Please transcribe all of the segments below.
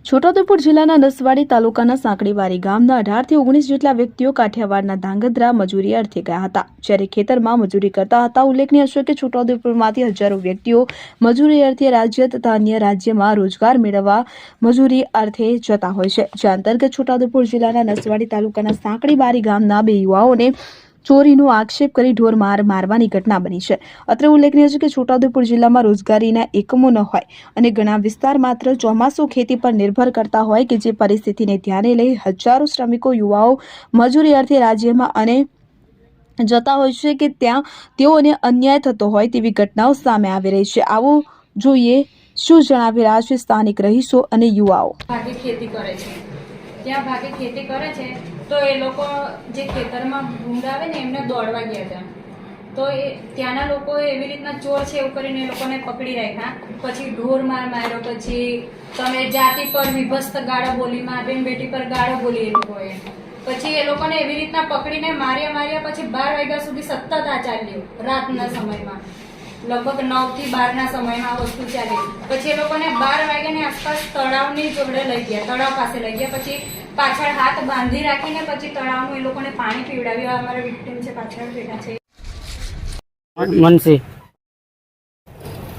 છોટાઉદેપુર જિલ્લાના નસવાડી તાલુકાના સાંકડીવારી ગામના 18 થી 19 જેટલા વ્યક્તિઓ કાઠિયાવાડના ધાંગધ્રા મજૂરી અર્થે ગયા હતા, જ્યારે ખેતરમાં મજૂરી કરતા હતા। ઉલ્લેખનીય છે કે છોટાઉદેપુરમાંથી હજારો વ્યક્તિઓ મજૂરી અર્થે રાજ્ય તથા અન્ય રાજ્યમાં રોજગાર મેળવવા મજૂરી અર્થે જતા હોય છે। જે અંતર્ગત છોટાઉદેપુર જિલ્લાના નસવાડી તાલુકાના સાંકડીવારી ગામના 2 યુવાઓને ચોરીનો આક્ષેપ કરી ઢોર મારવાની ઘટના બની છે। અત્રે ઉલ્લેખનીય છે કે છોટાઉદેપુર જિલ્લામાં રોજગારીના એકમો ન હોય અને ઘણા વિસ્તાર માત્ર ચોમાસુ ખેતી પર નિર્ભર કરતા હોય કે જે પરિસ્થિતિને ધ્યાને લઈ હજારો શ્રમિકો યુવાઓ મજૂરી અર્થે રાજ્યમાં અને જતા હોય છે કે ત્યાં તેઓને અન્યાય થતો હોય તેવી ઘટનાઓ સામે આવી રહી છે। આવું જોઈએ શું જણાવી રહ્યા છે સ્થાનિક રહીશો અને યુવાઓ। ખેતી કરે છે ત્યાં ભાગે ખેતી કરે છે તો એ લોકો જે ખેતરમાં ભૂંડ આવે ને એમને દોડવા ગયા હતા, તો એ ત્યાંના લોકોએ એવી રીતના ચોર છે એવું કરીને એ લોકોને પકડી રાખ્યા। પછી ઢોર માર્યો, પછી તમે જાતિ પર વિભસ્ત ગાળો બોલીમાં બેન બેટી પર ગાળો બોલી એ લોકોએ। પછી એ લોકોને એવી રીતના પકડીને માર્યા પછી 12 વાગ્યા સુધી સતત આ ચાલ્યું રાતના સમયમાં, લગભગ 9 થી 12 ના સમયમાં આ વસ્તુ ચાલી। પછી એ લોકોને 12 વાગ્યાની આસપાસ તળાવની જોડે લઈ ગયા, તળાવ પાસે લઈ ગયા, પછી પાછળ હાથ બાંધી રાખીને પછી તળાવનું એ લોકોને પાણી પીવડાવ્યું। અમારા વિક્ટીમ છે પાછળ બેઠા છે मनसी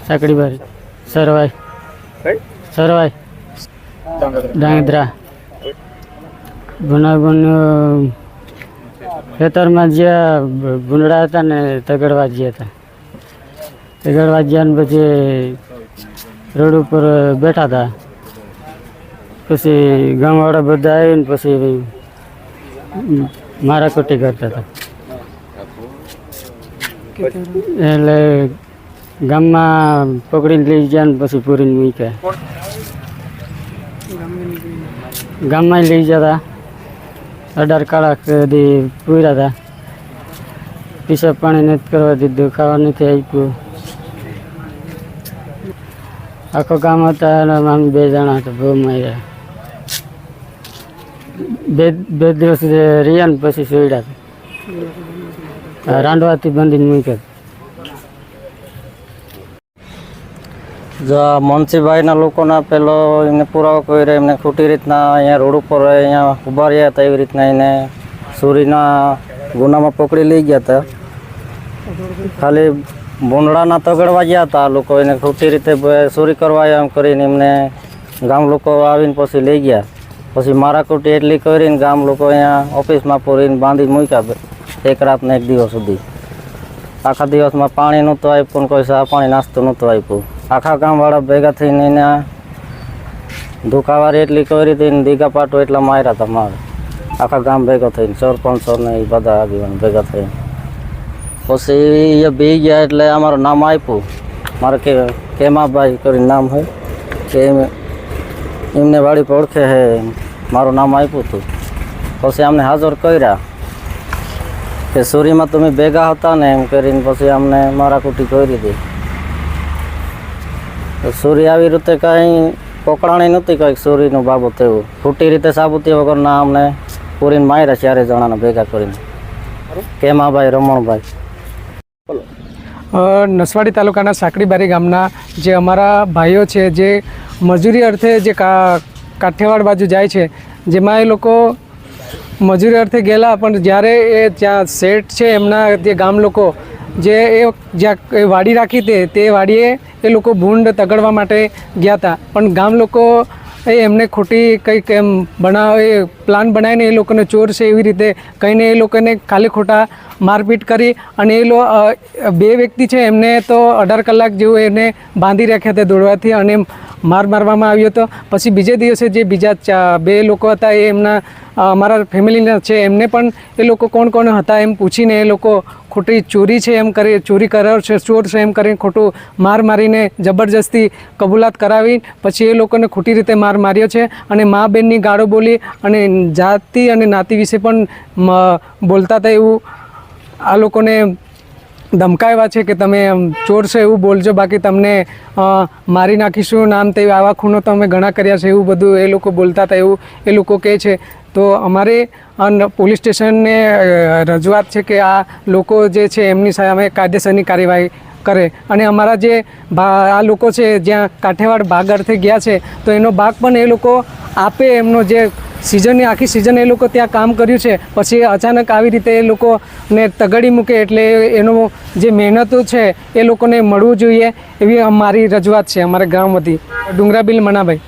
साकड़ीबारी सरवाई डांगध्रा गुनागुन खेतर में ज्या भूंडड़ा था ने तगड़वा ज्या था, तगड़वा ज्या ने पछी रोड पर बैठा था। पछी गामवाड़ा बधा आवीने पछी माराकोटी करता था। એટલે ગામમાં પકડીને લઈ ગયા ને પછી પૂરીને મૂક્યા। ગામમાં લઈ જતા 18 કલાક સુધી પૂર્યા હતા। પીસાબ પાણી નથી કરવા દીધું, ખાવા નથી આપ્યું। આખો ગામ હતા અને અમે 2 જણા હતા, બહુ માર્યા। બે દિવસ રહ્યા ને પછી છોડ્યા હતા, રાંડવાથી બાંધીને મૂક્યા। જો મનસીભાઈના લોકોના પેલો એમને પુરાવો કર્યો, એમને ખોટી રીતના અહીંયા રોડ ઉપર અહીંયા ઊભા રહ્યા હતા, એવી રીતના એને ચોરીના ગુનામાં પકડી લઈ ગયા હતા। ખાલી ભૂંડળાના તગડવા ગયા હતા આ લોકો, એને ખોટી રીતે ચોરી કરવા એમ કરીને એમને ગામ લોકો આવીને પછી લઈ ગયા। પછી મારાકુટી એટલી કરીને ગામ લોકો અહીંયા ઓફિસમાં પૂરીને બાંધી મૂક્યા 1 રાત ને 1 દિવસ સુધી। આખા દિવસમાં પાણી નહોતું આપ્યું, કોઈ ચા પાણી નાસ્તો નહોતું આપ્યું। આખા ગામવાળા ભેગા થઈને એને ધોકાવારી એટલી કરી હતી ને દીઘા પાટો એટલા માર્યા હતા મારે, આખા ગામ ભેગા થઈને સરપંચો ને એ બધા આગેવાન ભેગા થઈને। પછી એ બે ગયા એટલે અમારું નામ આપ્યું, મારે કેમાભાઈ કરીને નામ હોય કે એમને વાડી પર ઓળખે છે, મારું નામ આપ્યું હતું। પછી અમને હાજર કર્યા કે ચોરીમાં તમે ભેગા હતા ને એમ કરીને પછી અમને મારાકુટી કરી હતી। ચોરી આવી રીતે કાંઈ પકડાણી નહોતી, કંઈક ચોરીનું બાબત એવું ખોટી રીતે સાબુતી વગરના અમને પૂરીને માર્યા 4 જણાને ભેગા કરીને। કેમાભાઈ રમણભાઈ। નસવાડી તાલુકાના સાંકડીબારી ગામના જે અમારા ભાઈઓ છે જે મજૂરી અર્થે જે કાઠિયાવાડ બાજુ જાય છે, જેમાં એ લોકો મજૂરી અર્થે ગયેલા, પણ જ્યારે એ ત્યાં શેઠ છે એમના જે ગામ લોકો જે જ્યાં વાડી રાખી તે વાડીએ એ લોકો ભૂંડ તગડવા માટે ગયા હતા, પણ ગામ લોકો એમને ખોટી કંઈક એમ પ્લાન બનાવીને એ લોકોને ચોર છે એવી રીતે કહીને એ લોકોને ખાલી ખોટા મારપીટ કરી અને એ 2 વ્યક્તિ છે એમને તો 18 કલાક જેવું એને બાંધી રાખ્યા હતા દોડવાથી અને મારવામાં આવ્યો હતો। પછી બીજે દિવસે જે બીજા 2 લોકો હતા એ એમના અમારા ફેમિલીના છે, એમને પણ એ લોકો કોણ હતા એમ પૂછીને એ લોકો ખોટી ચોરી છે એમ કરી, ચોરી કર્યો છે, ચોર છે એમ કરીને ખોટું મારીને જબરજસ્તી કબૂલાત કરાવી પછી એ લોકોને ખોટી રીતે માર્યો છે અને મા બેનની ગાળો બોલી અને જાતિ અને નાતી વિશે પણ બોલતા હતા એવું આ લોકોને ધમકાવ્યા છે કે તમે ચોર છે એવું બોલજો, બાકી તમને મારી નાખીશું, નામ તે આવા ખૂનો તો અમે ઘણા કર્યા છે એવું બધું એ લોકો બોલતા હતા એવું એ લોકો કહે છે। તો અમારે પોલીસ સ્ટેશનને રજૂઆત છે કે આ લોકો જે છે એમની સામે કાયદેસરની કાર્યવાહી કરે અને અમારા જે આ લોકો છે જ્યાં કાઠિયાવાડ ભાગ અર્થે ગયા છે તો એનો ભાગ પણ એ લોકો આપે એમનો જે સિઝનની આખી સિઝન એ લોકો ત્યાં કામ કર્યું છે, પછી અચાનક આવી રીતે એ લોકોને તગડી મૂકે, એટલે એનો જે મહેનતો છે એ લોકોને મળવું જોઈએ એવી અમારી રજૂઆત છે અમારા ગામ વતી. ડુંગરાબીલ મનાભાઈ.